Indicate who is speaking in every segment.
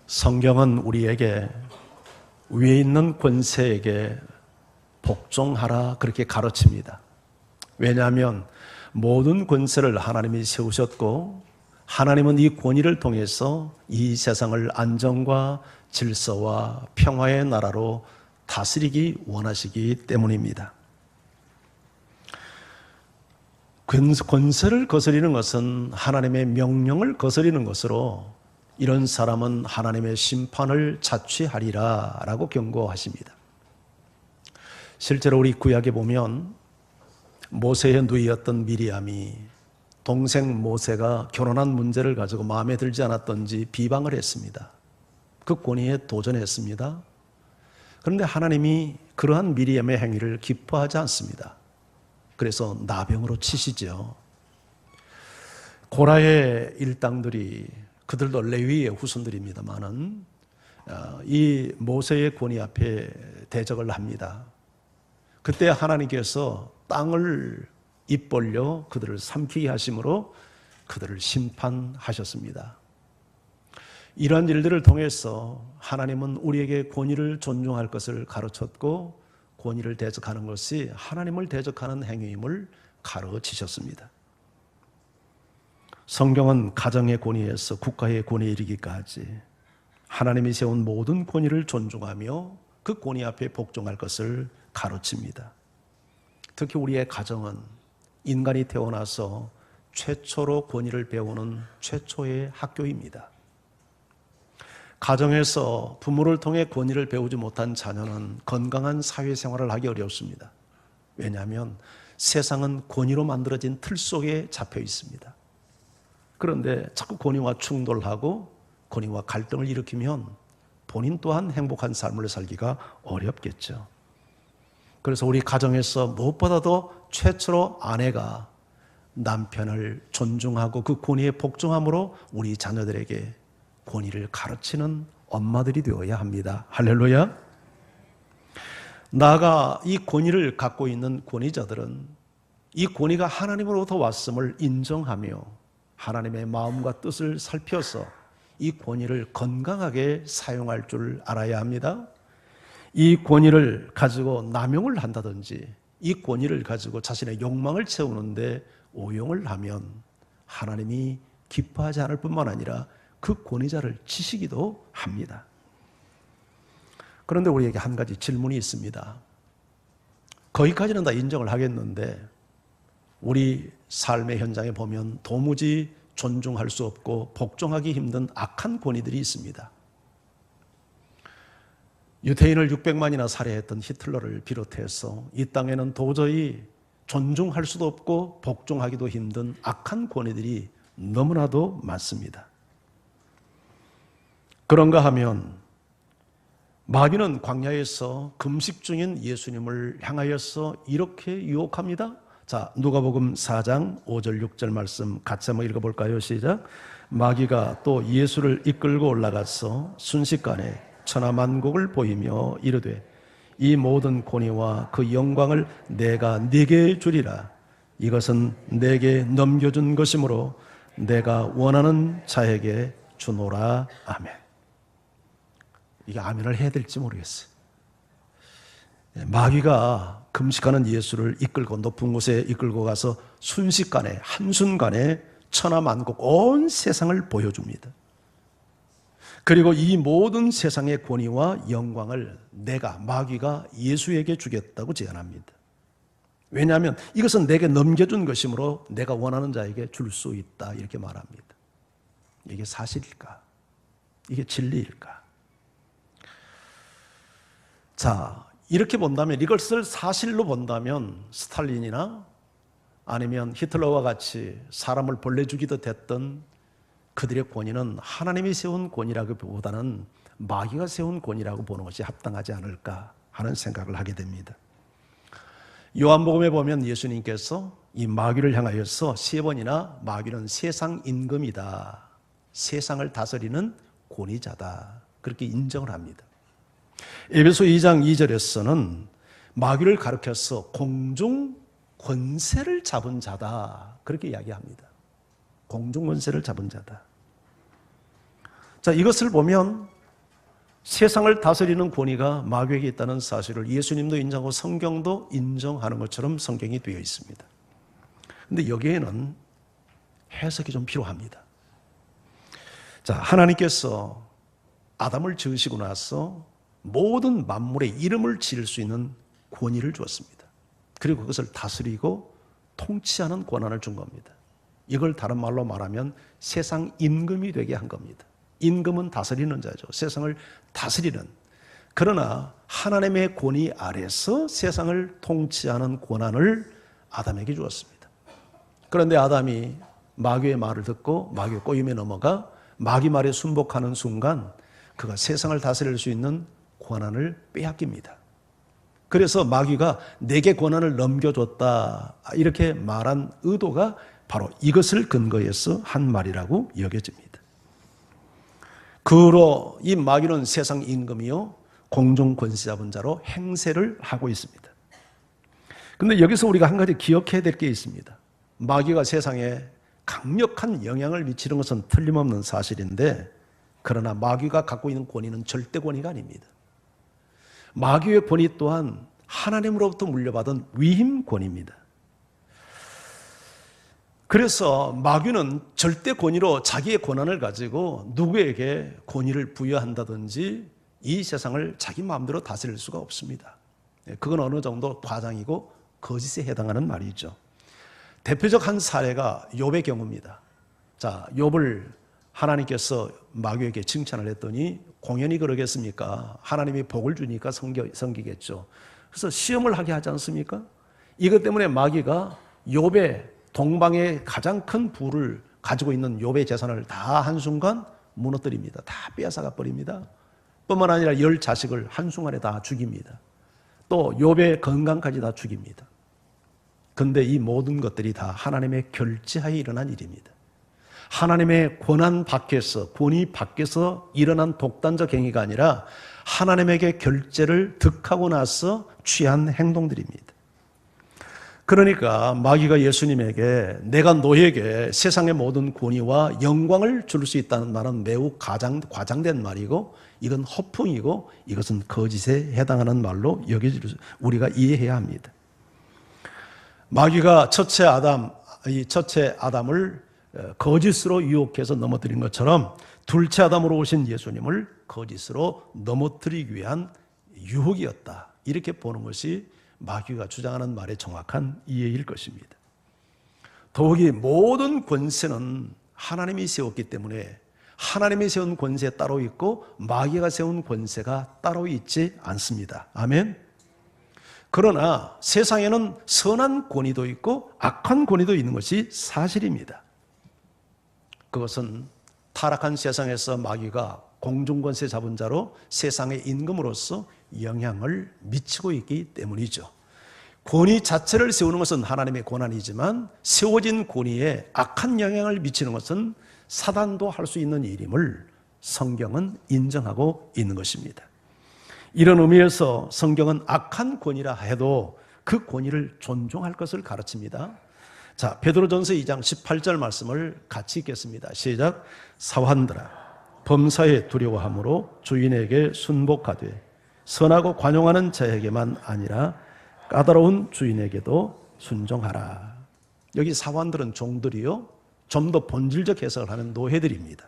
Speaker 1: 성경은 우리에게 위에 있는 권세에게 복종하라 그렇게 가르칩니다. 왜냐하면 모든 권세를 하나님이 세우셨고 하나님은 이 권위를 통해서 이 세상을 안정과 질서와 평화의 나라로 다스리기 원하시기 때문입니다. 권세를 거스리는 것은 하나님의 명령을 거스리는 것으로 이런 사람은 하나님의 심판을 자취하리라 라고 경고하십니다. 실제로 우리 구약에 보면 모세의 누이였던 미리암이 동생 모세가 결혼한 문제를 가지고 마음에 들지 않았던지 비방을 했습니다. 그 권위에 도전했습니다. 그런데 하나님이 그러한 미리암의 행위를 기뻐하지 않습니다. 그래서 나병으로 치시죠. 고라의 일당들이 그들도 레위의 후손들입니다만은 이 모세의 권위 앞에 대적을 합니다. 그때 하나님께서 땅을 입 벌려 그들을 삼키게 하심으로 그들을 심판하셨습니다. 이러한 일들을 통해서 하나님은 우리에게 권위를 존중할 것을 가르쳤고 권위를 대적하는 것이 하나님을 대적하는 행위임을 가르치셨습니다. 성경은 가정의 권위에서 국가의 권위에 이르기까지 하나님이 세운 모든 권위를 존중하며 그 권위 앞에 복종할 것을 가르칩니다. 특히 우리의 가정은 인간이 태어나서 최초로 권위를 배우는 최초의 학교입니다. 가정에서 부모를 통해 권위를 배우지 못한 자녀는 건강한 사회생활을 하기 어렵습니다. 왜냐하면 세상은 권위로 만들어진 틀 속에 잡혀 있습니다. 그런데 자꾸 권위와 충돌하고 권위와 갈등을 일으키면 본인 또한 행복한 삶을 살기가 어렵겠죠. 그래서 우리 가정에서 무엇보다도 최초로 아내가 남편을 존중하고 그 권위에 복종함으로 우리 자녀들에게 권위를 가르치는 엄마들이 되어야 합니다. 할렐루야. 나아가 이 권위를 갖고 있는 권위자들은 이 권위가 하나님으로부터 왔음을 인정하며 하나님의 마음과 뜻을 살펴서 이 권위를 건강하게 사용할 줄 알아야 합니다. 이 권위를 가지고 남용을 한다든지 이 권위를 가지고 자신의 욕망을 채우는데 오용을 하면 하나님이 기뻐하지 않을 뿐만 아니라 그 권위자를 치시기도 합니다. 그런데 우리에게 한 가지 질문이 있습니다. 거기까지는 다 인정을 하겠는데 우리 삶의 현장에 보면 도무지 존중할 수 없고 복종하기 힘든 악한 권위들이 있습니다. 유태인을 600만이나 살해했던 히틀러를 비롯해서 이 땅에는 도저히 존중할 수도 없고 복종하기도 힘든 악한 권위들이 너무나도 많습니다. 그런가 하면 마귀는 광야에서 금식 중인 예수님을 향하여서 이렇게 유혹합니다. 자, 누가복음 4장 5절 6절 말씀 같이 한번 읽어볼까요? 시작. 마귀가 또 예수를 이끌고 올라가서 순식간에 천하만국을 보이며 이르되 이 모든 권위와 그 영광을 내가 네게 주리라. 이것은 내게 넘겨준 것이므로 내가 원하는 자에게 주노라. 아멘. 이게 아멘을 해야 될지 모르겠어요. 마귀가 금식하는 예수를 이끌고 높은 곳에 이끌고 가서 순식간에 한순간에 천하만국 온 세상을 보여줍니다. 그리고 이 모든 세상의 권위와 영광을 내가 마귀가 예수에게 주겠다고 제안합니다. 왜냐하면 이것은 내게 넘겨준 것이므로 내가 원하는 자에게 줄 수 있다 이렇게 말합니다. 이게 사실일까? 이게 진리일까? 자, 이렇게 본다면 이것을 사실로 본다면 스탈린이나 아니면 히틀러와 같이 사람을 벌레 죽이듯 했던 그들의 권위는 하나님이 세운 권위라기보다는 마귀가 세운 권위라고 보는 것이 합당하지 않을까 하는 생각을 하게 됩니다. 요한복음에 보면 예수님께서 이 마귀를 향하여서 3번이나 마귀는 세상 임금이다, 세상을 다스리는 권위자다 그렇게 인정을 합니다. 에베소 2장 2절에서는 마귀를 가리켜서 공중 권세를 잡은 자다 그렇게 이야기합니다. 공중 권세를 잡은 자다. 자, 이것을 보면 세상을 다스리는 권위가 마귀에게 있다는 사실을 예수님도 인정하고 성경도 인정하는 것처럼 성경이 되어 있습니다. 그런데 여기에는 해석이 좀 필요합니다. 자, 하나님께서 아담을 지으시고 나서 모든 만물의 이름을 지을 수 있는 권위를 주었습니다. 그리고 그것을 다스리고 통치하는 권한을 준 겁니다. 이걸 다른 말로 말하면 세상 임금이 되게 한 겁니다. 임금은 다스리는 자죠. 세상을 다스리는. 그러나 하나님의 권위 아래서 세상을 통치하는 권한을 아담에게 주었습니다. 그런데 아담이 마귀의 말을 듣고 마귀의 꼬임에 넘어가 마귀 말에 순복하는 순간 그가 세상을 다스릴 수 있는 권한을 빼앗깁니다. 그래서 마귀가 내게 권한을 넘겨줬다 이렇게 말한 의도가 바로 이것을 근거해서 한 말이라고 여겨집니다. 그로 이 마귀는 세상 임금이요 공중 권세 잡은 자로 행세를 하고 있습니다. 그런데 여기서 우리가 한 가지 기억해야 될 게 있습니다. 마귀가 세상에 강력한 영향을 미치는 것은 틀림없는 사실인데, 그러나 마귀가 갖고 있는 권위는 절대 권위가 아닙니다. 마귀의 권위 또한 하나님으로부터 물려받은 위임 권위입니다. 그래서 마귀는 절대 권위로 자기의 권한을 가지고 누구에게 권위를 부여한다든지 이 세상을 자기 마음대로 다스릴 수가 없습니다. 그건 어느 정도 과장이고 거짓에 해당하는 말이죠. 대표적 한 사례가 욥의 경우입니다. 자, 욥을 하나님께서 마귀에게 칭찬을 했더니 공연히 그러겠습니까? 하나님이 복을 주니까 섬기겠죠. 그래서 시험을 하게 하지 않습니까? 이것 때문에 마귀가 욥의 동방의 가장 큰 부를 가지고 있는 욥의 재산을 다 한순간 무너뜨립니다. 다 빼앗아가 버립니다. 뿐만 아니라 10 자식을 한순간에 다 죽입니다. 또 욥의 건강까지 다 죽입니다. 그런데 이 모든 것들이 다 하나님의 결제하에 일어난 일입니다. 하나님의 권한 밖에서, 권위 밖에서 일어난 독단적 행위가 아니라 하나님에게 결제를 득하고 나서 취한 행동들입니다. 그러니까 마귀가 예수님에게 내가 너에게 세상의 모든 권위와 영광을 줄 수 있다는 말은 매우 과장된 말이고, 이건 허풍이고 이것은 거짓에 해당하는 말로 우리가 이해해야 합니다. 마귀가 첫째 아담을 거짓으로 유혹해서 넘어뜨린 것처럼 둘째 아담으로 오신 예수님을 거짓으로 넘어뜨리기 위한 유혹이었다. 이렇게 보는 것이 마귀가 주장하는 말의 정확한 이해일 것입니다. 더욱이 모든 권세는 하나님이 세웠기 때문에 하나님이 세운 권세 따로 있고 마귀가 세운 권세가 따로 있지 않습니다. 아멘. 그러나 세상에는 선한 권위도 있고 악한 권위도 있는 것이 사실입니다. 그것은 타락한 세상에서 마귀가 공중권세 잡은 자로 세상의 임금으로서 영향을 미치고 있기 때문이죠. 권위 자체를 세우는 것은 하나님의 권한이지만 세워진 권위에 악한 영향을 미치는 것은 사단도 할 수 있는 일임을 성경은 인정하고 있는 것입니다. 이런 의미에서 성경은 악한 권위라 해도 그 권위를 존중할 것을 가르칩니다. 자, 베드로전서 2장 18절 말씀을 같이 읽겠습니다. 시작. 사환들아, 범사에 두려워함으로 주인에게 순복하되 선하고 관용하는 자에게만 아니라 까다로운 주인에게도 순종하라. 여기 사환들은 종들이요, 좀 더 본질적 해석을 하면 노예들입니다.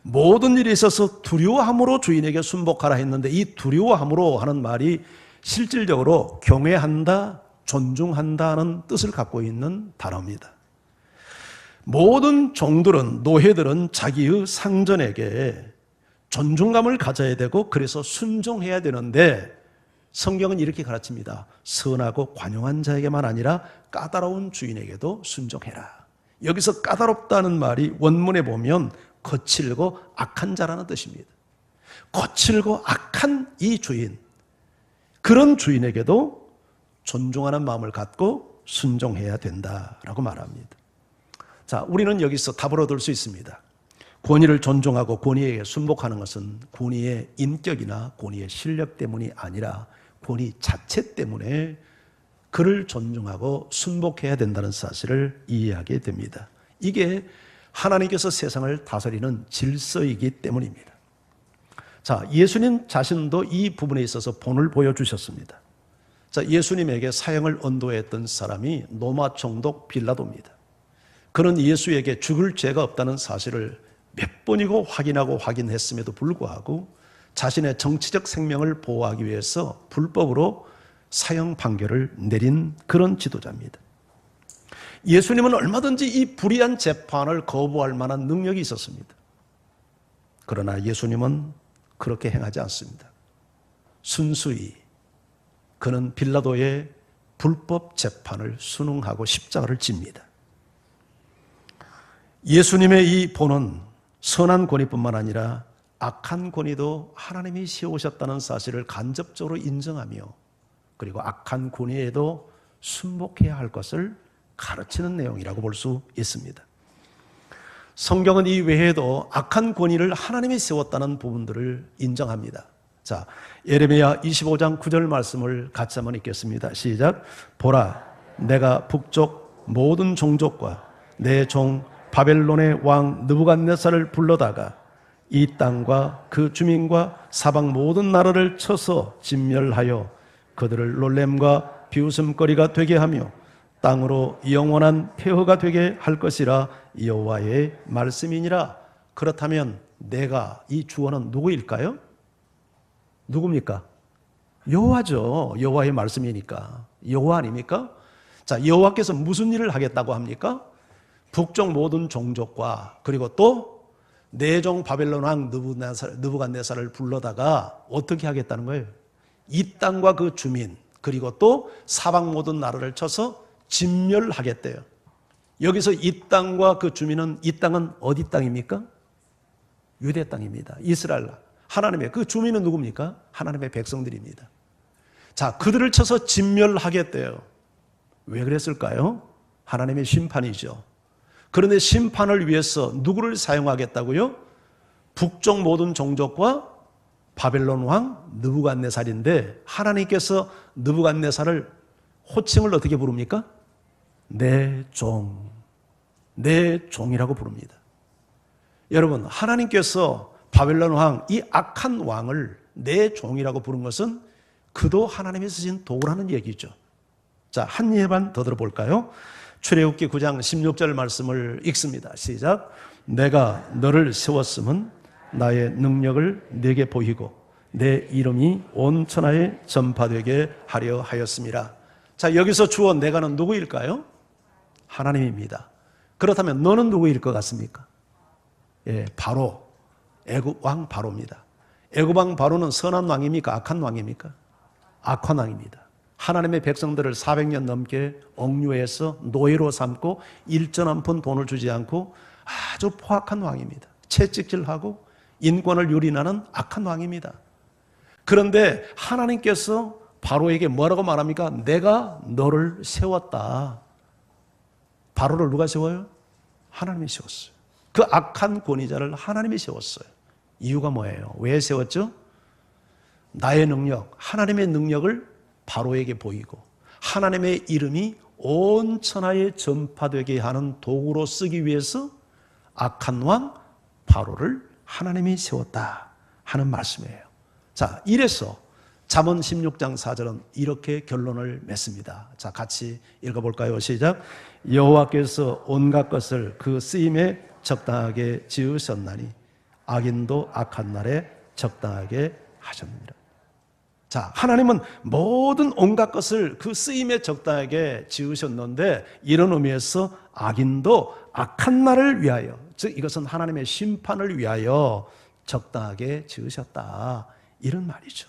Speaker 1: 모든 일에 있어서 두려워함으로 주인에게 순복하라 했는데, 이 두려워함으로 하는 말이 실질적으로 경외한다, 존중한다는 뜻을 갖고 있는 단어입니다. 모든 종들은, 노예들은 자기의 상전에게 존중감을 가져야 되고 그래서 순종해야 되는데, 성경은 이렇게 가르칩니다. 선하고 관용한 자에게만 아니라 까다로운 주인에게도 순종해라. 여기서 까다롭다는 말이 원문에 보면 거칠고 악한 자라는 뜻입니다. 거칠고 악한 이 주인, 그런 주인에게도 존중하는 마음을 갖고 순종해야 된다라고 말합니다. 자, 우리는 여기서 답을 얻을 수 있습니다. 권위를 존중하고 권위에 순복하는 것은 권위의 인격이나 권위의 실력 때문이 아니라 권위 자체 때문에 그를 존중하고 순복해야 된다는 사실을 이해하게 됩니다. 이게 하나님께서 세상을 다스리는 질서이기 때문입니다. 자, 예수님 자신도 이 부분에 있어서 본을 보여주셨습니다. 자, 예수님에게 사형을 언도했던 사람이 로마 총독 빌라도입니다. 그는 예수에게 죽을 죄가 없다는 사실을 몇 번이고 확인하고 확인했음에도 불구하고 자신의 정치적 생명을 보호하기 위해서 불법으로 사형 판결을 내린 그런 지도자입니다. 예수님은 얼마든지 이 불의한 재판을 거부할 만한 능력이 있었습니다. 그러나 예수님은 그렇게 행하지 않습니다. 순수히 그는 빌라도의 불법 재판을 순응하고 십자가를 집니다. 예수님의 이 본은 선한 권위뿐만 아니라 악한 권위도 하나님이 세우셨다는 사실을 간접적으로 인정하며 그리고 악한 권위에도 순복해야 할 것을 가르치는 내용이라고 볼 수 있습니다. 성경은 이 외에도 악한 권위를 하나님이 세웠다는 부분들을 인정합니다. 자, 예레미야 25장 9절 말씀을 같이 한번 읽겠습니다. 시작. 보라, 내가 북쪽 모든 종족과 내 종 바벨론의 왕 느부갓네살을 불러다가 이 땅과 그 주민과 사방 모든 나라를 쳐서 진멸하여 그들을 놀램과 비웃음거리가 되게 하며 땅으로 영원한 폐허가 되게 할 것이라 여호와의 말씀이니라. 그렇다면 내가 이 주어는 누구일까요? 누굽니까? 여호와죠. 여호와의 말씀이니까. 여호와 아닙니까? 자, 여호와께서 무슨 일을 하겠다고 합니까? 북쪽 모든 종족과 그리고 또 내종 바벨론 왕 느부갓네살을 불러다가 어떻게 하겠다는 거예요? 이 땅과 그 주민 그리고 또 사방 모든 나라를 쳐서 진멸하겠대요. 여기서 이 땅과 그 주민은 이 땅은 어디 땅입니까? 유대 땅입니다. 이스라엘 하나님의 그 주민은 누굽니까? 하나님의 백성들입니다. 자, 그들을 쳐서 진멸하겠대요. 왜 그랬을까요? 하나님의 심판이죠. 그런데 심판을 위해서 누구를 사용하겠다고요? 북쪽 모든 종족과 바벨론 왕 느부갓네살인데 하나님께서 느부갓네살을 호칭을 어떻게 부릅니까? 내 종, 내 종이라고 부릅니다. 여러분, 하나님께서 바벨론 왕, 이 악한 왕을 내 종이라고 부른 것은 그도 하나님이 쓰신 도구라는 얘기죠. 자, 한 예반 더 들어볼까요? 출애굽기 9장 16절 말씀을 읽습니다. 시작. 내가 너를 세웠음은 나의 능력을 네게 보이고 내 이름이 온 천하에 전파되게 하려 하였습니다. 자, 여기서 주어 내가는 누구일까요? 하나님입니다. 그렇다면 너는 누구일 것 같습니까? 예, 바로 애굽 왕 바로입니다. 애굽 왕 바로는 선한 왕입니까? 악한 왕입니까? 악한 왕입니다. 하나님의 백성들을 400년 넘게 억류해서 노예로 삼고 일전 한 푼 돈을 주지 않고 아주 포악한 왕입니다. 채찍질하고 인권을 유린하는 악한 왕입니다. 그런데 하나님께서 바로에게 뭐라고 말합니까? 내가 너를 세웠다. 바로를 누가 세워요? 하나님이 세웠어요. 그 악한 권위자를 하나님이 세웠어요. 이유가 뭐예요? 왜 세웠죠? 나의 능력, 하나님의 능력을 바로에게 보이고 하나님의 이름이 온 천하에 전파되게 하는 도구로 쓰기 위해서 악한 왕 바로를 하나님이 세웠다 하는 말씀이에요. 자, 이래서 잠언 16장 4절은 이렇게 결론을 맺습니다. 자, 같이 읽어볼까요? 시작. 여호와께서 온갖 것을 그 쓰임에 적당하게 지으셨나니 악인도 악한 날에 적당하게 하셨느니라. 자, 하나님은 모든 온갖 것을 그 쓰임에 적당하게 지으셨는데 이런 의미에서 악인도 악한 날을 위하여, 즉 이것은 하나님의 심판을 위하여 적당하게 지으셨다, 이런 말이죠.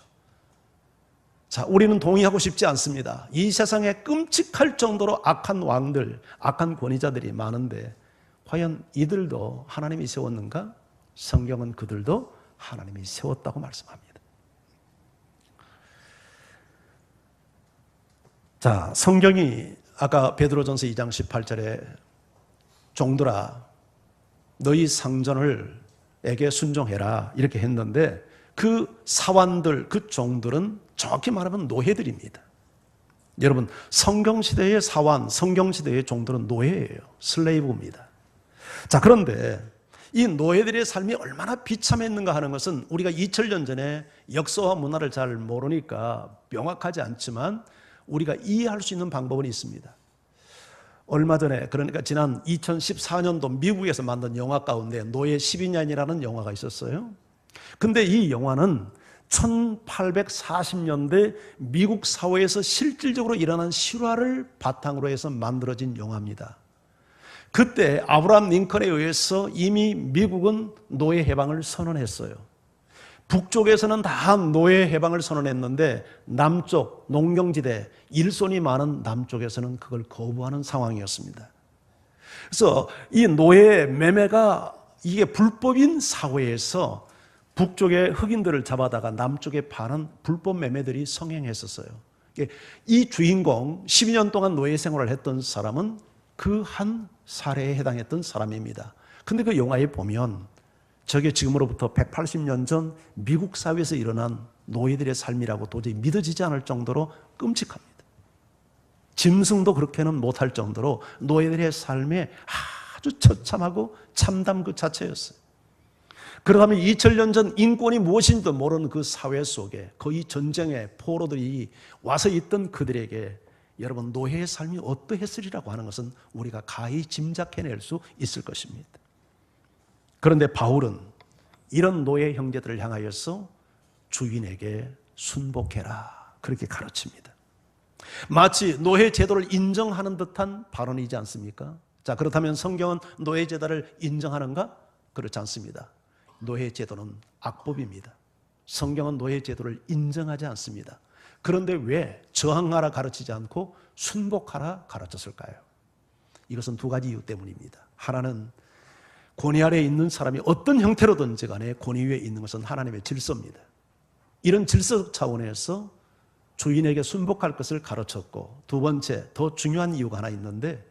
Speaker 1: 자, 우리는 동의하고 싶지 않습니다. 이 세상에 끔찍할 정도로 악한 왕들, 악한 권위자들이 많은데 과연 이들도 하나님이 세웠는가? 성경은 그들도 하나님이 세웠다고 말씀합니다. 자, 성경이 아까 베드로전서 2장 18절에 종들아 너희 상전을에게 순종해라 이렇게 했는데 그 사환들, 그 종들은 정확히 말하면 노예들입니다. 여러분, 성경시대의 사환, 성경시대의 종들은 노예예요. 슬레이브입니다. 자, 그런데 이 노예들의 삶이 얼마나 비참했는가 하는 것은 우리가 2000년 전에 역사와 문화를 잘 모르니까 명확하지 않지만 우리가 이해할 수 있는 방법은 있습니다. 얼마 전에, 그러니까 지난 2014년도 미국에서 만든 영화 가운데 노예 12년이라는 영화가 있었어요. 근데 이 영화는 1840년대 미국 사회에서 실질적으로 일어난 실화를 바탕으로 해서 만들어진 영화입니다. 그때 아브라함 링컨에 의해서 이미 미국은 노예 해방을 선언했어요. 북쪽에서는 다 노예 해방을 선언했는데 남쪽 농경지대 일손이 많은 남쪽에서는 그걸 거부하는 상황이었습니다. 그래서 이 노예 매매가 이게 불법인 사회에서 북쪽의 흑인들을 잡아다가 남쪽에 파는 불법 매매들이 성행했었어요. 이 주인공 12년 동안 노예 생활을 했던 사람은 그 한 사례에 해당했던 사람입니다. 근데 그 영화에 보면 저게 지금으로부터 180년 전 미국 사회에서 일어난 노예들의 삶이라고 도저히 믿어지지 않을 정도로 끔찍합니다. 짐승도 그렇게는 못할 정도로 노예들의 삶에 아주 처참하고 참담 그 자체였어요. 그러면 2000년 전 인권이 무엇인지도 모르는 그 사회 속에 거의 전쟁의 포로들이 와서 있던 그들에게 여러분 노예의 삶이 어떠했으리라고 하는 것은 우리가 가히 짐작해낼 수 있을 것입니다. 그런데 바울은 이런 노예 형제들을 향하여서 주인에게 순복해라 그렇게 가르칩니다. 마치 노예 제도를 인정하는 듯한 발언이지 않습니까? 자, 그렇다면 성경은 노예 제도를 인정하는가? 그렇지 않습니다. 노예 제도는 악법입니다. 성경은 노예 제도를 인정하지 않습니다. 그런데 왜 저항하라 가르치지 않고 순복하라 가르쳤을까요? 이것은 두 가지 이유 때문입니다. 하나는 권위 아래에 있는 사람이 어떤 형태로든지 간에 권위 위에 있는 것은 하나님의 질서입니다. 이런 질서 차원에서 주인에게 순복할 것을 가르쳤고, 두 번째 더 중요한 이유가 하나 있는데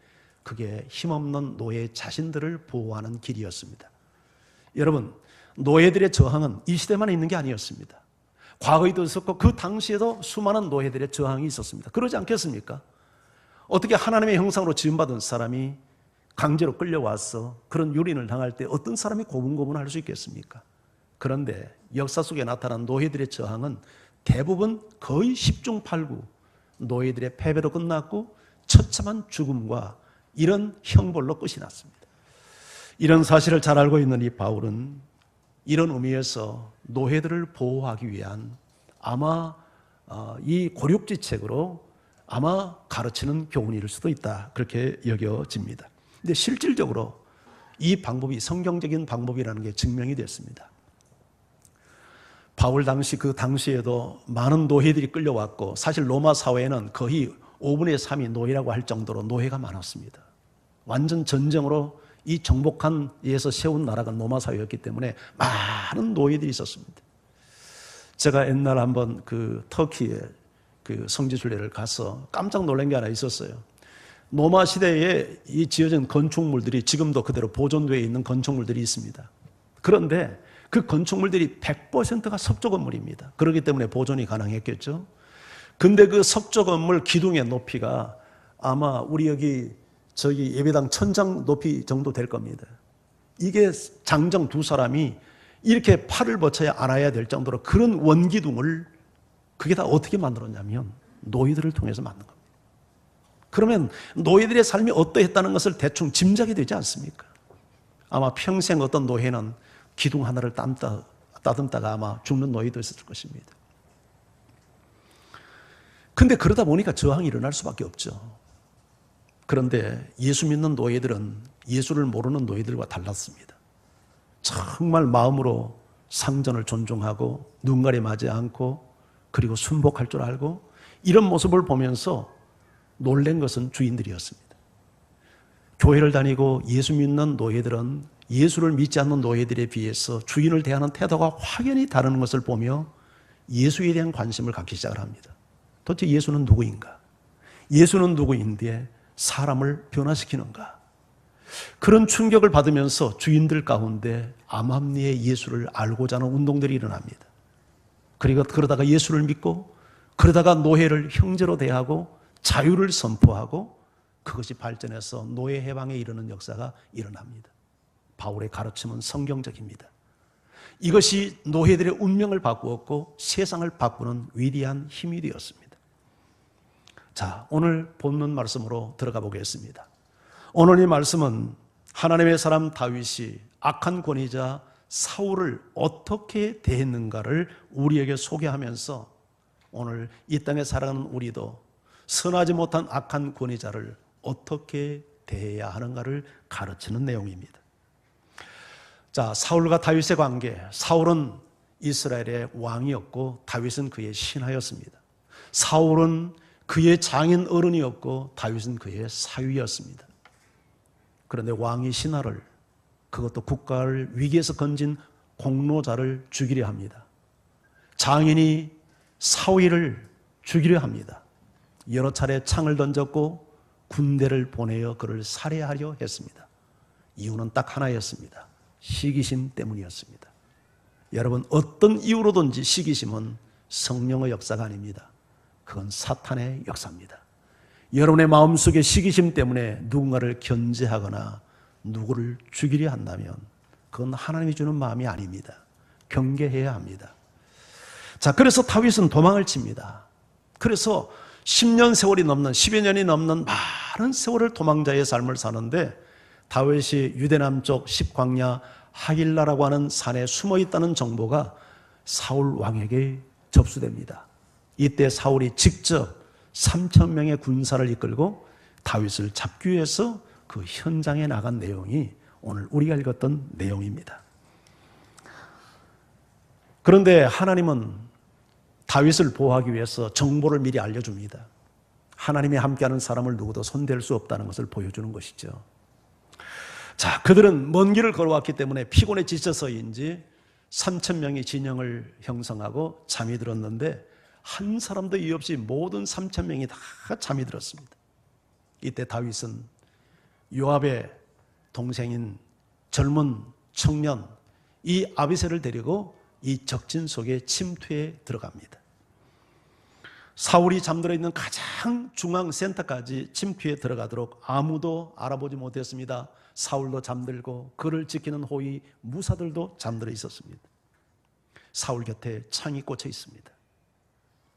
Speaker 1: 그게 힘없는 노예 자신들을 보호하는 길이었습니다. 여러분, 노예들의 저항은 이 시대만 있는 게 아니었습니다. 과거에도 있었고 그 당시에도 수많은 노예들의 저항이 있었습니다. 그러지 않겠습니까? 어떻게 하나님의 형상으로 지음받은 사람이 강제로 끌려와서 그런 유린을 당할 때 어떤 사람이 고분고분할 수 있겠습니까? 그런데 역사 속에 나타난 노예들의 저항은 대부분 거의 10중 8구 노예들의 패배로 끝났고 처참한 죽음과 이런 형벌로 끝이 났습니다. 이런 사실을 잘 알고 있는 이 바울은 이런 의미에서 노예들을 보호하기 위한 아마 이 고륙지책으로 아마 가르치는 교훈일 수도 있다 그렇게 여겨집니다. 근데 실질적으로 이 방법이 성경적인 방법이라는 게 증명이 됐습니다. 바울 당시 그 당시에도 많은 노예들이 끌려왔고 사실 로마 사회에는 거의 5분의 3이 노예라고 할 정도로 노예가 많았습니다. 완전 전쟁으로 이 정복한에서 세운 나라가 로마 사회였기 때문에 많은 노예들이 있었습니다. 제가 옛날 한번 그 터키에 그 성지순례를 가서 깜짝 놀란 게 하나 있었어요. 로마 시대에 이 지어진 건축물들이 지금도 그대로 보존되어 있는 건축물들이 있습니다. 그런데 그 건축물들이 100%가 석조 건물입니다. 그렇기 때문에 보존이 가능했겠죠. 근데 그 석조 건물 기둥의 높이가 아마 우리 여기 저기 예배당 천장 높이 정도 될 겁니다. 이게 장정 두 사람이 이렇게 팔을 버쳐야 안아야 될 정도로 그런 원기둥을 그게 다 어떻게 만들었냐면 노예들을 통해서 만든 겁니다. 그러면 노예들의 삶이 어떠했다는 것을 대충 짐작이 되지 않습니까? 아마 평생 어떤 노예는 기둥 하나를 따듬다가 아마 죽는 노예도 있었을 것입니다. 근데 그러다 보니까 저항이 일어날 수밖에 없죠. 그런데 예수 믿는 노예들은 예수를 모르는 노예들과 달랐습니다. 정말 마음으로 상전을 존중하고 눈 가림하지 않고 그리고 순복할 줄 알고 이런 모습을 보면서 놀란 것은 주인들이었습니다. 교회를 다니고 예수 믿는 노예들은 예수를 믿지 않는 노예들에 비해서 주인을 대하는 태도가 확연히 다른 것을 보며 예수에 대한 관심을 갖기 시작을 합니다. 도대체 예수는 누구인가? 예수는 누구인데 사람을 변화시키는가? 그런 충격을 받으면서 주인들 가운데 암암리의 예수를 알고자 하는 운동들이 일어납니다. 그리고 그러다가 예수를 믿고 그러다가 노예를 형제로 대하고 자유를 선포하고 그것이 발전해서 노예 해방에 이르는 역사가 일어납니다. 바울의 가르침은 성경적입니다. 이것이 노예들의 운명을 바꾸었고 세상을 바꾸는 위대한 힘이 되었습니다. 자, 오늘 본문 말씀으로 들어가 보겠습니다. 오늘 이 말씀은 하나님의 사람 다윗이 악한 권위자 사울을 어떻게 대했는가를 우리에게 소개하면서 오늘 이 땅에 살아가는 우리도 선하지 못한 악한 권위자를 어떻게 대해야 하는가를 가르치는 내용입니다. 자, 사울과 다윗의 관계. 사울은 이스라엘의 왕이었고 다윗은 그의 신하였습니다. 사울은 그의 장인 어른이었고 다윗은 그의 사위였습니다. 그런데 왕이 신하를, 그것도 국가를 위기에서 건진 공로자를 죽이려 합니다. 장인이 사위를 죽이려 합니다. 여러 차례 창을 던졌고 군대를 보내어 그를 살해하려 했습니다. 이유는 딱 하나였습니다. 시기심 때문이었습니다. 여러분, 어떤 이유로든지 시기심은 성령의 역사가 아닙니다. 그건 사탄의 역사입니다. 여러분의 마음속에 시기심 때문에 누군가를 견제하거나 누구를 죽이려 한다면 그건 하나님이 주는 마음이 아닙니다. 경계해야 합니다. 자, 그래서 다윗은 도망을 칩니다. 그래서 10년 세월이 넘는, 10여 년이 넘는 많은 세월을 도망자의 삶을 사는데 다윗이 유대 남쪽 십광야 하길라라고 하는 산에 숨어 있다는 정보가 사울 왕에게 접수됩니다. 이때 사울이 직접 3,000명의 군사를 이끌고 다윗을 잡기 위해서 그 현장에 나간 내용이 오늘 우리가 읽었던 내용입니다. 그런데 하나님은 다윗을 보호하기 위해서 정보를 미리 알려줍니다. 하나님이 함께하는 사람을 누구도 손댈 수 없다는 것을 보여주는 것이죠. 자, 그들은 먼 길을 걸어왔기 때문에 피곤에 지쳐서인지 3,000명이 진영을 형성하고 잠이 들었는데 한 사람도 이유 없이 모든 3,000명이 다 잠이 들었습니다. 이때 다윗은 요압의 동생인 젊은 청년 이 아비새를 데리고 이 적진 속에 침투해 들어갑니다. 사울이 잠들어 있는 가장 중앙 센터까지 침투해 들어가도록 아무도 알아보지 못했습니다. 사울도 잠들고 그를 지키는 호위 무사들도 잠들어 있었습니다. 사울 곁에 창이 꽂혀 있습니다.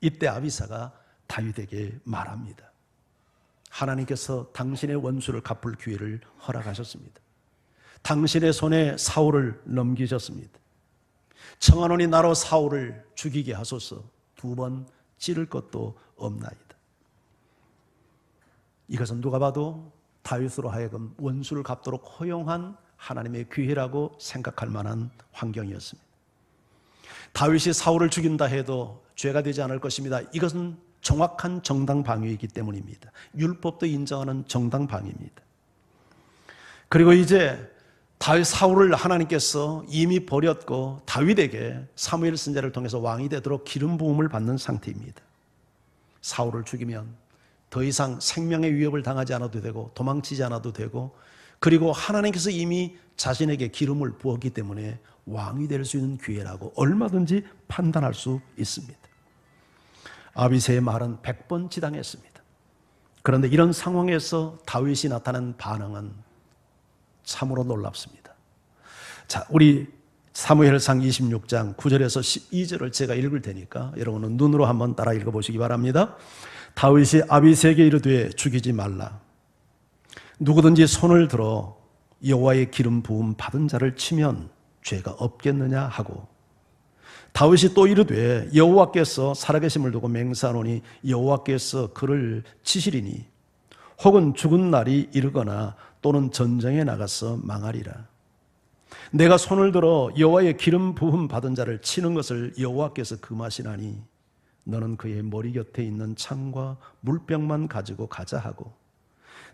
Speaker 1: 이때 아비사가 다윗에게 말합니다. 하나님께서 당신의 원수를 갚을 기회를 허락하셨습니다. 당신의 손에 사울을 넘기셨습니다. 청하노니 나로 사울을 죽이게 하소서. 2번 찌를 것도 없나이다. 이것은 누가 봐도 다윗으로 하여금 원수를 갚도록 허용한 하나님의 기회라고 생각할 만한 환경이었습니다. 다윗이 사울을 죽인다 해도 죄가 되지 않을 것입니다. 이것은 정확한 정당 방위이기 때문입니다. 율법도 인정하는 정당 방위입니다. 그리고 이제 사울을 하나님께서 이미 버렸고 다윗에게 사무엘 선지자를 통해서 왕이 되도록 기름 부음을 받는 상태입니다. 사울을 죽이면 더 이상 생명의 위협을 당하지 않아도 되고 도망치지 않아도 되고, 그리고 하나님께서 이미 자신에게 기름을 부었기 때문에 왕이 될 수 있는 기회라고 얼마든지 판단할 수 있습니다. 아비새의 말은 100번 지당했습니다. 그런데 이런 상황에서 다윗이 나타낸 반응은 참으로 놀랍습니다. 자, 우리 사무엘상 26장 9절에서 12절을 제가 읽을 테니까 여러분은 눈으로 한번 따라 읽어보시기 바랍니다. 다윗이 아비새에게 이르되 죽이지 말라. 누구든지 손을 들어 여호와의 기름 부음 받은 자를 치면 죄가 없겠느냐 하고, 다윗이 또 이르되 여호와께서 살아계심을 두고 맹세하노니 여호와께서 그를 치시리니 혹은 죽은 날이 이르거나 또는 전쟁에 나가서 망하리라. 내가 손을 들어 여호와의 기름 부음 받은 자를 치는 것을 여호와께서 금하시나니 너는 그의 머리 곁에 있는 창과 물병만 가지고 가자 하고,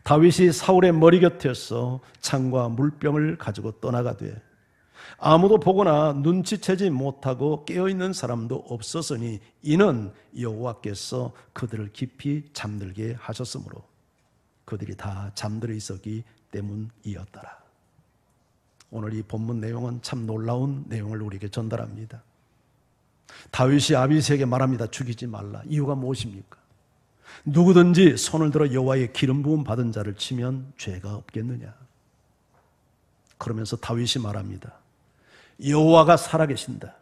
Speaker 1: 다윗이 사울의 머리 곁에서 창과 물병을 가지고 떠나가되 아무도 보거나 눈치채지 못하고 깨어있는 사람도 없었으니 이는 여호와께서 그들을 깊이 잠들게 하셨으므로 그들이 다 잠들어 있었기 때문이었더라. 오늘 이 본문 내용은 참 놀라운 내용을 우리에게 전달합니다. 다윗이 아비새에게 말합니다. 죽이지 말라. 이유가 무엇입니까? 누구든지 손을 들어 여호와의 기름 부음 받은 자를 치면 죄가 없겠느냐. 그러면서 다윗이 말합니다. 여호와가 살아계신다.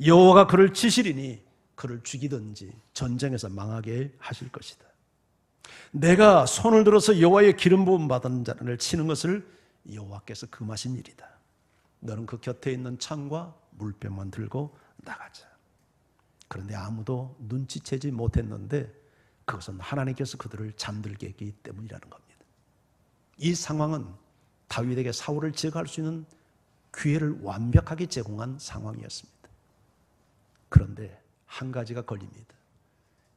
Speaker 1: 여호와가 그를 치시리니 그를 죽이든지 전쟁에서 망하게 하실 것이다. 내가 손을 들어서 여호와의 기름 부음 받은 자를 치는 것을 여호와께서 금하신 일이다. 너는 그 곁에 있는 창과 물병만 들고 나가자. 그런데 아무도 눈치채지 못했는데 그것은 하나님께서 그들을 잠들게 했기 때문이라는 겁니다. 이 상황은 다윗에게 사울을 제거할 수 있는 기회를 완벽하게 제공한 상황이었습니다. 그런데 한 가지가 걸립니다.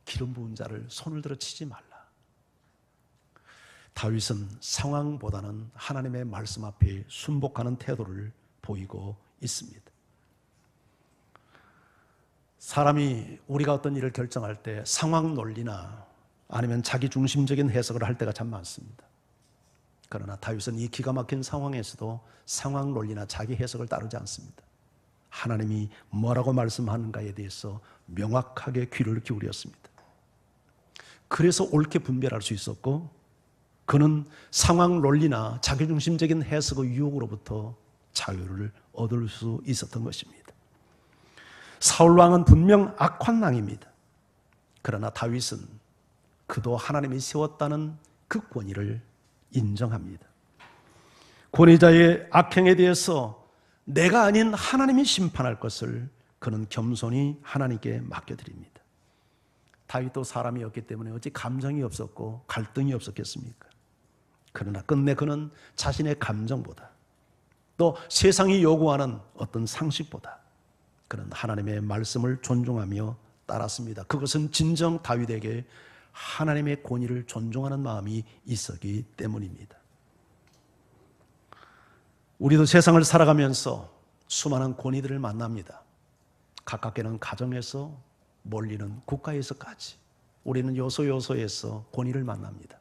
Speaker 1: 기름 부은 자를 손을 들어 치지 말라. 다윗은 상황보다는 하나님의 말씀 앞에 순복하는 태도를 보이고 있습니다. 사람이 우리가 어떤 일을 결정할 때 상황 논리나 아니면 자기 중심적인 해석을 할 때가 참 많습니다. 그러나 다윗은 이 기가 막힌 상황에서도 상황 논리나 자기 해석을 따르지 않습니다. 하나님이 뭐라고 말씀하는가에 대해서 명확하게 귀를 기울였습니다. 그래서 옳게 분별할 수 있었고, 그는 상황 논리나 자기중심적인 해석의 유혹으로부터 자유를 얻을 수 있었던 것입니다. 사울왕은 분명 악한 왕입니다. 그러나 다윗은 그도 하나님이 세웠다는 그 권위를 인정합니다. 권위자의 악행에 대해서 내가 아닌 하나님이 심판할 것을 그는 겸손히 하나님께 맡겨드립니다. 다윗도 사람이었기 때문에 어찌 감정이 없었고 갈등이 없었겠습니까? 그러나 끝내 그는 자신의 감정보다 또 세상이 요구하는 어떤 상식보다 그는 하나님의 말씀을 존중하며 따랐습니다. 그것은 진정 다윗에게 하나님의 권위를 존중하는 마음이 있었기 때문입니다. 우리도 세상을 살아가면서 수많은 권위들을 만납니다. 가깝게는 가정에서, 멀리는 국가에서까지 우리는 요소요소에서 권위를 만납니다.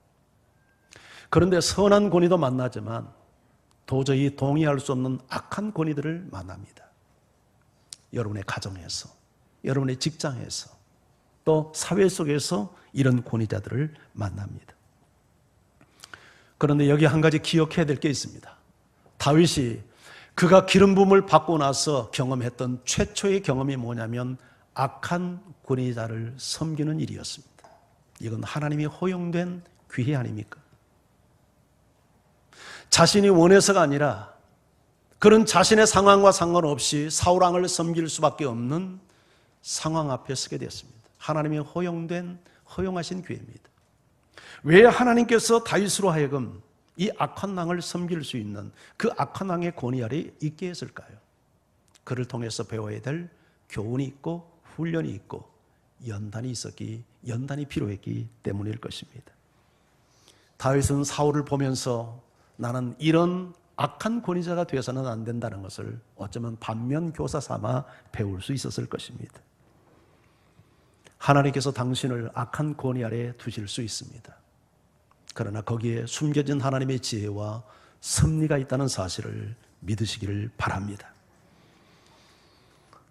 Speaker 1: 그런데 선한 권위도 만나지만 도저히 동의할 수 없는 악한 권위들을 만납니다. 여러분의 가정에서, 여러분의 직장에서, 또 사회 속에서 이런 권위자들을 만납니다. 그런데 여기 한 가지 기억해야 될 게 있습니다. 다윗이 그가 기름 부음을 받고 나서 경험했던 최초의 경험이 뭐냐면 악한 권위자를 섬기는 일이었습니다. 이건 하나님이 허용된 기회 아닙니까? 자신이 원해서가 아니라 그런 자신의 상황과 상관없이 사울왕을 섬길 수밖에 없는 상황 앞에 서게 됐습니다. 하나님이 허용하신 기회입니다. 왜 하나님께서 다윗으로 하여금 이 악한 왕을 섬길 수 있는 그 악한 왕의 권위 아래 있게 했을까요? 그를 통해서 배워야 될 교훈이 있고 훈련이 있고 연단이 필요했기 때문일 것입니다. 다윗은 사울을 보면서 나는 이런 악한 권위자가 되어서는 안 된다는 것을 어쩌면 반면교사 삼아 배울 수 있었을 것입니다. 하나님께서 당신을 악한 권위 아래 두실 수 있습니다. 그러나 거기에 숨겨진 하나님의 지혜와 섭리가 있다는 사실을 믿으시기를 바랍니다.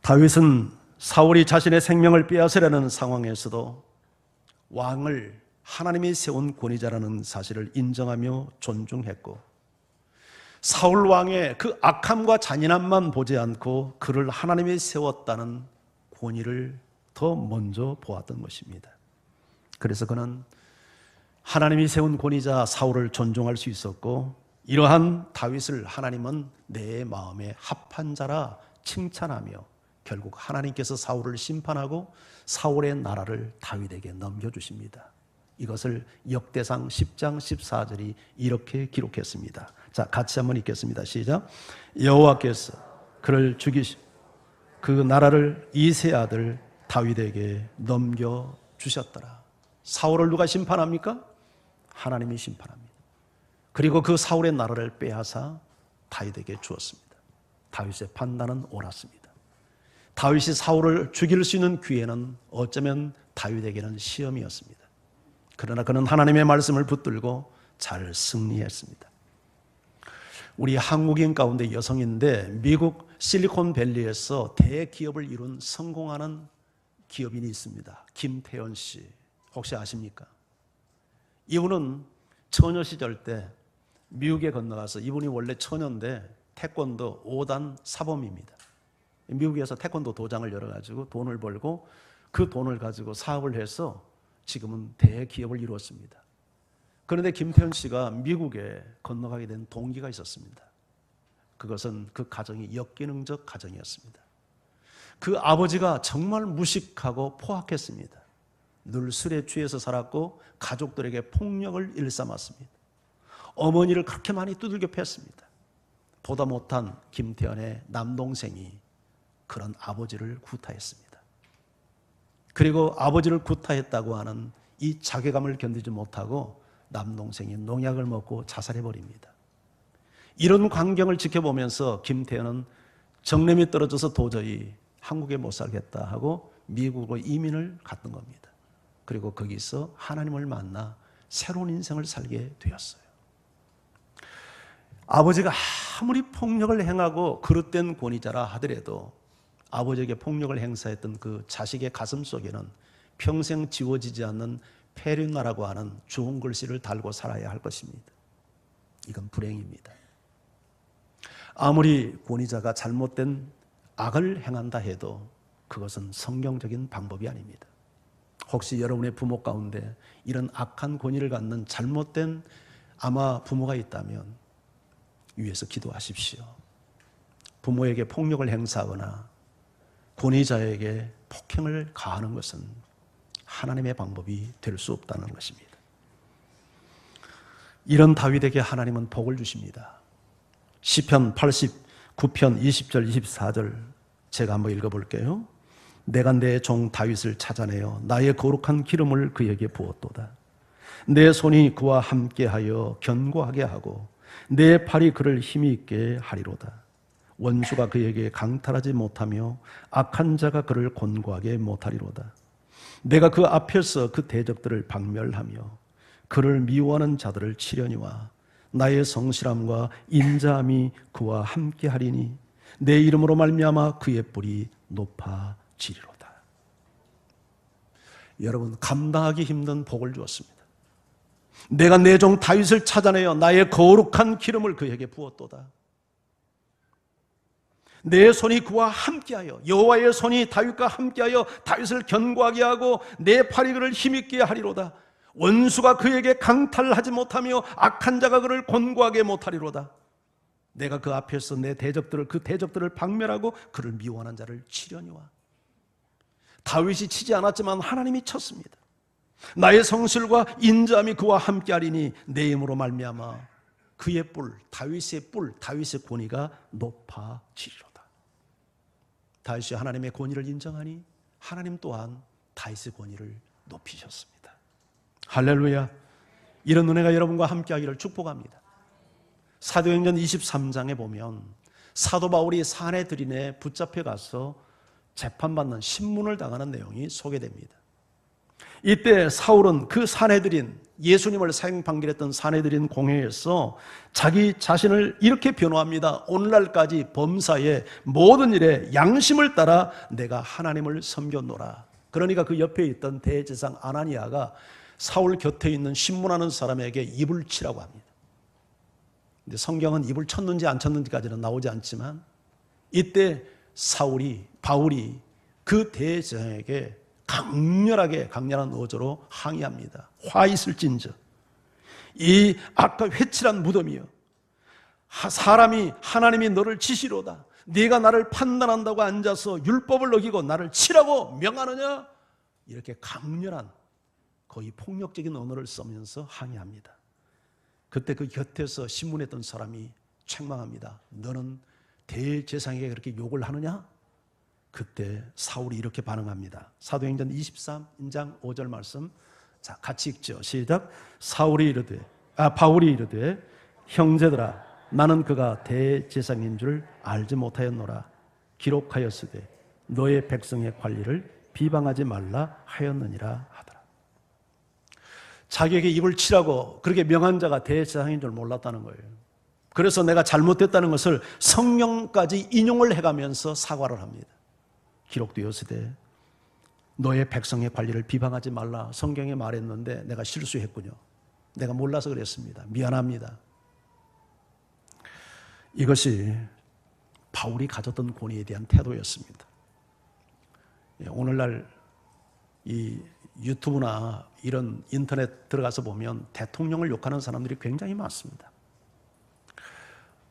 Speaker 1: 다윗은 사울이 자신의 생명을 빼앗으려는 상황에서도 왕을 하나님이 세운 권위자라는 사실을 인정하며 존중했고, 사울 왕의 그 악함과 잔인함만 보지 않고 그를 하나님이 세웠다는 권위를 더 먼저 보았던 것입니다. 그래서 그는 하나님이 세운 권위자 사울을 존중할 수 있었고, 이러한 다윗을 하나님은 내 마음에 합한 자라 칭찬하며 결국 하나님께서 사울을 심판하고 사울의 나라를 다윗에게 넘겨주십니다. 이것을 역대상 10장 14절이 이렇게 기록했습니다. 자, 같이 한번 읽겠습니다. 시작. 여호와께서 그를 죽이시고 그 나라를 이새 아들 다윗에게 넘겨주셨더라. 사울을 누가 심판합니까? 하나님이 심판합니다. 그리고 그 사울의 나라를 빼앗아 다윗에게 주었습니다. 다윗의 판단은 옳았습니다. 다윗이 사울을 죽일 수 있는 기회는 어쩌면 다윗에게는 시험이었습니다. 그러나 그는 하나님의 말씀을 붙들고 잘 승리했습니다. 우리 한국인 가운데 여성인데 미국 실리콘밸리에서 대기업을 이룬 성공하는 기업인이 있습니다. 김태현 씨, 혹시 아십니까? 이분은 처녀 시절 때 미국에 건너가서, 이분이 원래 처녀인데 태권도 5단 사범입니다. 미국에서 태권도 도장을 열어가지고 돈을 벌고 그 돈을 가지고 사업을 해서 지금은 대기업을 이루었습니다. 그런데 김태현 씨가 미국에 건너가게 된 동기가 있었습니다. 그것은 그 가정이 역기능적 가정이었습니다. 그 아버지가 정말 무식하고 포악했습니다. 늘 술에 취해서 살았고 가족들에게 폭력을 일삼았습니다. 어머니를 그렇게 많이 두들겨 팼습니다. 보다 못한 김태현의 남동생이 그런 아버지를 구타했습니다. 그리고 아버지를 구타했다고 하는 이 자괴감을 견디지 못하고 남동생이 농약을 먹고 자살해버립니다. 이런 광경을 지켜보면서 김태현은 정념이 떨어져서 도저히 한국에 못 살겠다 하고 미국으로 이민을 갔던 겁니다. 그리고 거기서 하나님을 만나 새로운 인생을 살게 되었어요. 아버지가 아무리 폭력을 행하고 그릇된 권위자라 하더라도 아버지에게 폭력을 행사했던 그 자식의 가슴 속에는 평생 지워지지 않는 페륜나라고 하는 좋은 글씨를 달고 살아야 할 것입니다. 이건 불행입니다. 아무리 권위자가 잘못된 악을 행한다 해도 그것은 성경적인 방법이 아닙니다. 혹시 여러분의 부모 가운데 이런 악한 권위를 갖는 잘못된 아마 부모가 있다면 위에서 기도하십시오. 부모에게 폭력을 행사하거나 권위자에게 폭행을 가하는 것은 하나님의 방법이 될 수 없다는 것입니다. 이런 다윗에게 하나님은 복을 주십니다. 시편 89편 20절 24절 제가 한번 읽어볼게요. 내가 내 종 다윗을 찾아내어 나의 거룩한 기름을 그에게 부었도다. 내 손이 그와 함께하여 견고하게 하고 내 팔이 그를 힘이 있게 하리로다. 원수가 그에게 강탈하지 못하며 악한 자가 그를 곤고하게 못하리로다. 내가 그 앞에서 그 대적들을 박멸하며 그를 미워하는 자들을 치려니와 나의 성실함과 인자함이 그와 함께하리니 내 이름으로 말미암아 그의 뿔이 높아지리로다. 여러분, 감당하기 힘든 복을 주었습니다. 내가 내 종 다윗을 찾아내어 나의 거룩한 기름을 그에게 부었도다. 내 손이 그와 함께하여 여호와의 손이 다윗과 함께하여 다윗을 견고하게 하고 내 팔이 그를 힘있게 하리로다. 원수가 그에게 강탈하지 못하며 악한 자가 그를 곤고하게 못하리로다. 내가 그 앞에서 내 대적들을 박멸하고 그를 미워하는 자를 치려니와. 다윗이 치지 않았지만 하나님이 쳤습니다. 나의 성실과 인자함이 그와 함께하리니 내 힘으로 말미암아 그의 뿔, 다윗의 권위가 높아지리로다. 다윗이 하나님의 권위를 인정하니 하나님 또한 다윗의 권위를 높이셨습니다. 할렐루야. 이런 은혜가 여러분과 함께하기를 축복합니다. 사도행전 23장에 보면 사도 바울이 산헤드린에 붙잡혀 가서 재판받는 신문을 당하는 내용이 소개됩니다. 이때 사울은 그 산헤드린, 예수님을 사형 판결했던 산헤드린 공회에서 자기 자신을 이렇게 변호합니다. 오늘날까지 범사의 모든 일에 양심을 따라 내가 하나님을 섬겼노라. 그러니까 그 옆에 있던 대제사장 아나니아가 사울 곁에 있는 신문하는 사람에게 입을 치라고 합니다. 근데 성경은 입을 쳤는지 안 쳤는지까지는 나오지 않지만 이때 바울이 그 대제사장에게 강렬한 어조로 항의합니다. 화 있을진저 이 아까 회칠한 무덤이여, 하나님이 너를 치시로다. 네가 나를 판단한다고 앉아서 율법을 어기고 나를 치라고 명하느냐? 이렇게 강렬한 거의 폭력적인 언어를 쓰면서 항의합니다. 그때 그 곁에서 신문했던 사람이 책망합니다. 너는 대제사장에게 그렇게 욕을 하느냐? 그때 사울이 이렇게 반응합니다. 사도행전 23장 5절 말씀, 자 같이 읽죠. 시작. 바울이 이르되 형제들아 나는 그가 대제사장인 줄 알지 못하였노라. 기록하였으되 너의 백성의 관리를 비방하지 말라 하였느니라 하더라. 자기에게 입을 치라고 그렇게 명한 자가 대제사장인 줄 몰랐다는 거예요. 그래서 내가 잘못됐다는 것을 성경까지 인용을 해가면서 사과를 합니다. 기록되었으되 너의 백성의 관리를 비방하지 말라. 성경에 말했는데 내가 실수했군요. 내가 몰라서 그랬습니다. 미안합니다. 이것이 바울이 가졌던 권위에 대한 태도였습니다. 오늘날 이 유튜브나 이런 인터넷 들어가서 보면 대통령을 욕하는 사람들이 굉장히 많습니다.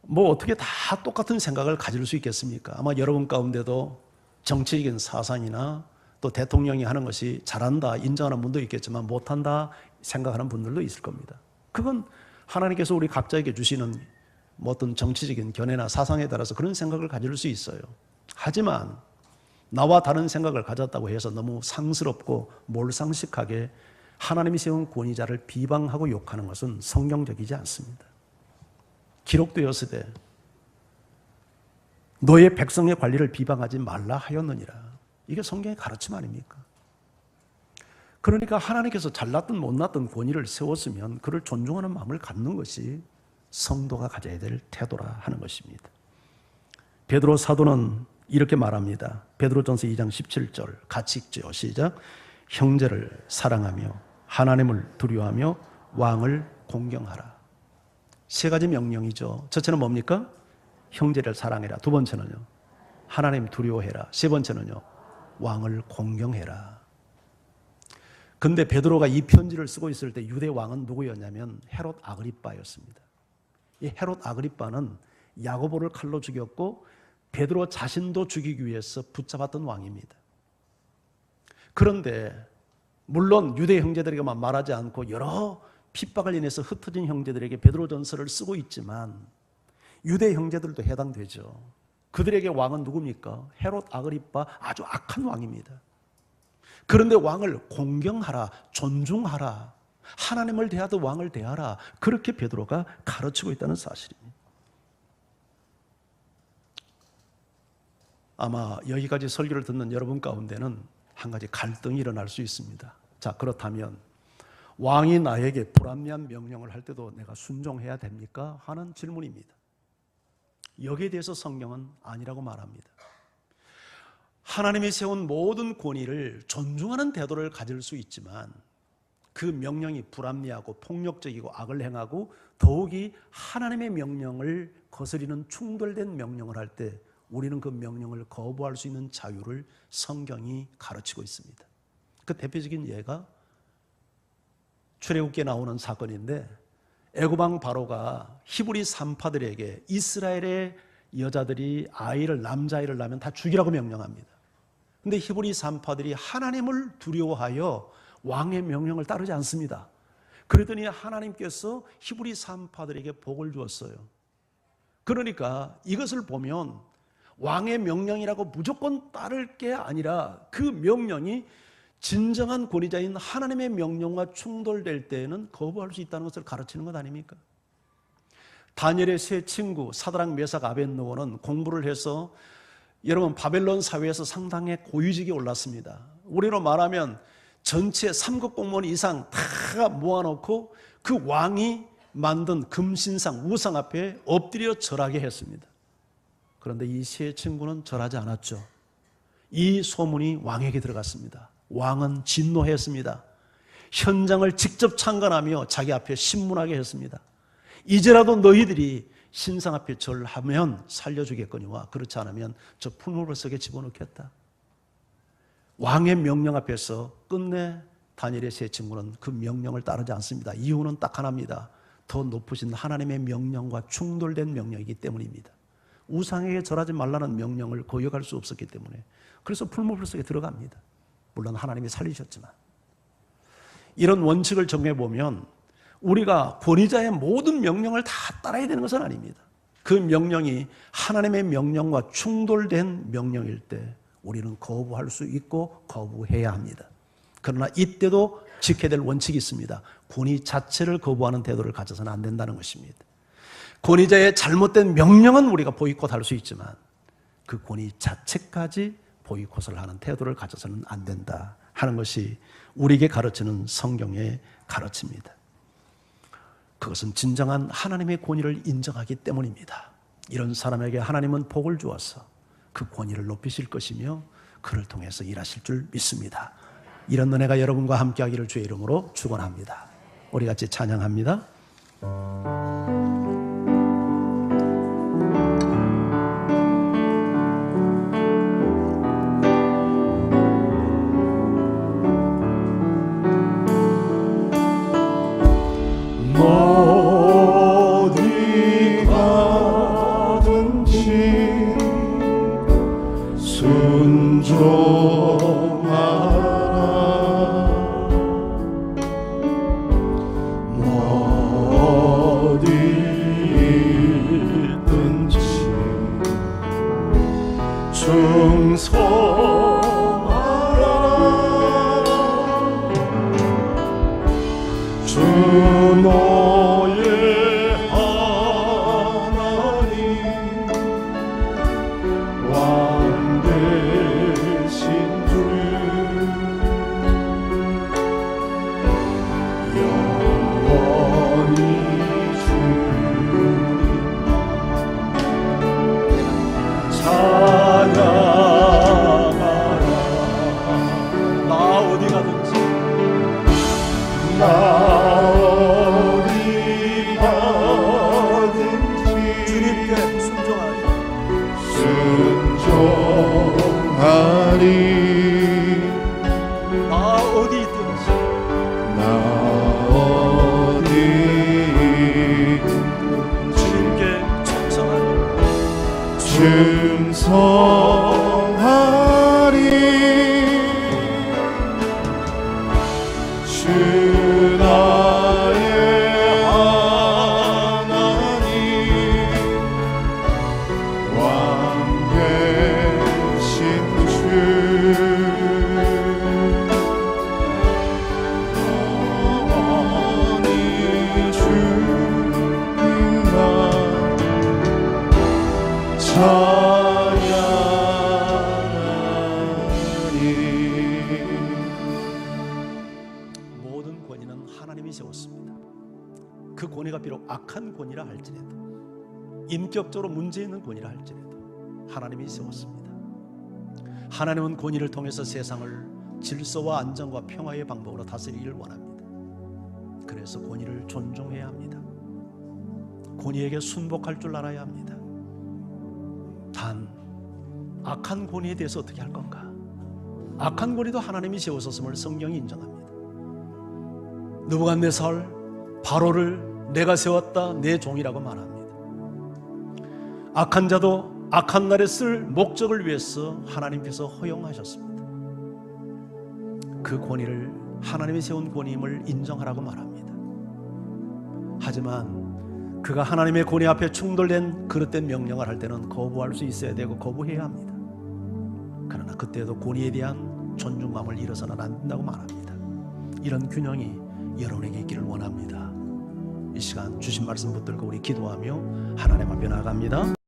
Speaker 1: 뭐 어떻게 다 똑같은 생각을 가질 수 있겠습니까? 아마 여러분 가운데도 정치적인 사상이나 또 대통령이 하는 것이 잘한다 인정하는 분도 있겠지만 못한다 생각하는 분들도 있을 겁니다. 그건 하나님께서 우리 각자에게 주시는 뭐 어떤 정치적인 견해나 사상에 따라서 그런 생각을 가질 수 있어요. 하지만 나와 다른 생각을 가졌다고 해서 너무 상스럽고 몰상식하게 하나님이 세운 권위자를 비방하고 욕하는 것은 성경적이지 않습니다. 기록되었으되 너의 백성의 관리를 비방하지 말라 하였느니라. 이게 성경의 가르침 아닙니까? 그러니까 하나님께서 잘났든 못났든 권위를 세웠으면 그를 존중하는 마음을 갖는 것이 성도가 가져야 될 태도라 하는 것입니다. 베드로 사도는 이렇게 말합니다. 베드로전서 2장 17절 같이 읽죠. 시작. 형제를 사랑하며 하나님을 두려워하며 왕을 공경하라. 세 가지 명령이죠. 첫째는 뭡니까? 형제를 사랑해라. 두 번째는요, 하나님 두려워해라. 세 번째는요, 왕을 공경해라. 근데 베드로가 이 편지를 쓰고 있을 때 유대 왕은 누구였냐면 헤롯 아그리빠였습니다. 이 헤롯 아그리빠는 야고보를 칼로 죽였고 베드로 자신도 죽이기 위해서 붙잡았던 왕입니다. 그런데 물론 유대 형제들에게만 말하지 않고 여러 핍박을 인해서 흩어진 형제들에게 베드로전서를 쓰고 있지만 유대 형제들도 해당되죠. 그들에게 왕은 누굽니까? 헤롯 아그리빠, 아주 악한 왕입니다. 그런데 왕을 공경하라, 존중하라, 하나님을 대하듯 왕을 대하라, 그렇게 베드로가 가르치고 있다는 사실입니다. 아마 여기까지 설교를 듣는 여러분 가운데는 한 가지 갈등이 일어날 수 있습니다. 자, 그렇다면 왕이 나에게 불합리한 명령을 할 때도 내가 순종해야 됩니까? 하는 질문입니다. 여기에 대해서 성경은 아니라고 말합니다. 하나님이 세운 모든 권위를 존중하는 태도를 가질 수 있지만 그 명령이 불합리하고 폭력적이고 악을 행하고 더욱이 하나님의 명령을 거스리는 충돌된 명령을 할 때 우리는 그 명령을 거부할 수 있는 자유를 성경이 가르치고 있습니다. 그 대표적인 예가 출애굽기에 나오는 사건인데 애굽왕 바로가 히브리 산파들에게 이스라엘의 여자들이 남자아이를 낳으면 다 죽이라고 명령합니다. 근데 히브리 산파들이 하나님을 두려워하여 왕의 명령을 따르지 않습니다. 그러더니 하나님께서 히브리 산파들에게 복을 주었어요. 그러니까 이것을 보면 왕의 명령이라고 무조건 따를 게 아니라 그 명령이 진정한 권위자인 하나님의 명령과 충돌될 때에는 거부할 수 있다는 것을 가르치는 것 아닙니까? 다니엘의 세 친구 사드락 메삭 아벳느고는 공부를 해서 여러분 바벨론 사회에서 상당히 고위직에 올랐습니다. 우리로 말하면 전체 3급 공무원 이상 다 모아놓고 그 왕이 만든 금신상 우상 앞에 엎드려 절하게 했습니다. 그런데 이 세 친구는 절하지 않았죠. 이 소문이 왕에게 들어갔습니다. 왕은 진노했습니다. 현장을 직접 참관하며 자기 앞에 신문하게 했습니다. 이제라도 너희들이 신상 앞에 절하면 살려주겠거니와 그렇지 않으면 저 풀무불 속에 집어넣겠다. 왕의 명령 앞에서 끝내 다니엘의 세 친구는 그 명령을 따르지 않습니다. 이유는 딱 하나입니다. 더 높으신 하나님의 명령과 충돌된 명령이기 때문입니다. 우상에게 절하지 말라는 명령을 거역할 수 없었기 때문에 그래서 풀무불 속에 들어갑니다. 물론 하나님이 살리셨지만 이런 원칙을 정해보면 우리가 권위자의 모든 명령을 다 따라야 되는 것은 아닙니다. 그 명령이 하나님의 명령과 충돌된 명령일 때 우리는 거부할 수 있고 거부해야 합니다. 그러나 이때도 지켜야 될 원칙이 있습니다. 권위 자체를 거부하는 태도를 가져서는 안 된다는 것입니다. 권위자의 잘못된 명령은 우리가 보이콧할 수 있지만 그 권위 자체까지 보이콧을 하는 태도를 가져서는 안 된다 하는 것이 우리에게 가르치는 성경의 가르침입니다. 그것은 진정한 하나님의 권위를 인정하기 때문입니다. 이런 사람에게 하나님은 복을 주어서 그 권위를 높이실 것이며 그를 통해서 일하실 줄 믿습니다. 이런 은혜가 여러분과 함께하기를 주의 이름으로 축원합니다. 우리 같이 찬양합니다. 어디든지 충성하라. 주 너의 하나님 왕 되신 주 영원히 찬양하라. 나 어디 가든지 나 어디 가든지 주님께 순종하리. 나 어디 있든지 나 어디 주님께 충성하리. 주 나의 하나님 왕 되신 주 영원히 주님만 찬양하리. 모든 권위는 하나님이 세웠습니다. 그 권위가 비록 악한 권위라 할지라도, 인격적으로 문제 있는 권위라 할지라도 하나님이 세웠습니다. 하나님은 권위를 통해서 세상을 질서와 안정과 평화의 방법으로 다스리기를 원합니다. 그래서 권위를 존중해야 합니다. 권위에게 순복할 줄 알아야 합니다. 단 악한 권위에 대해서 어떻게 할 건가? 악한 권위도 하나님이 세우셨음을 성경이 인정합니다. 느부갓네살 바로를 내가 세웠다 내 종이라고 말합니다. 악한 자도 악한 날에 쓸 목적을 위해서 하나님께서 허용하셨습니다. 그 권위를 하나님이 세운 권위임을 인정하라고 말합니다. 하지만 그가 하나님의 권위 앞에 충돌된 그릇된 명령을 할 때는 거부할 수 있어야 되고 거부해야 합니다. 그러나 그때도 권위에 대한 존중감을 잃어서는 안 된다고 말합니다. 이런 균형이 여러분에게 있기를 원합니다. 이 시간 주신 말씀 붙들고 우리 기도하며 하나님 앞에 나아갑니다.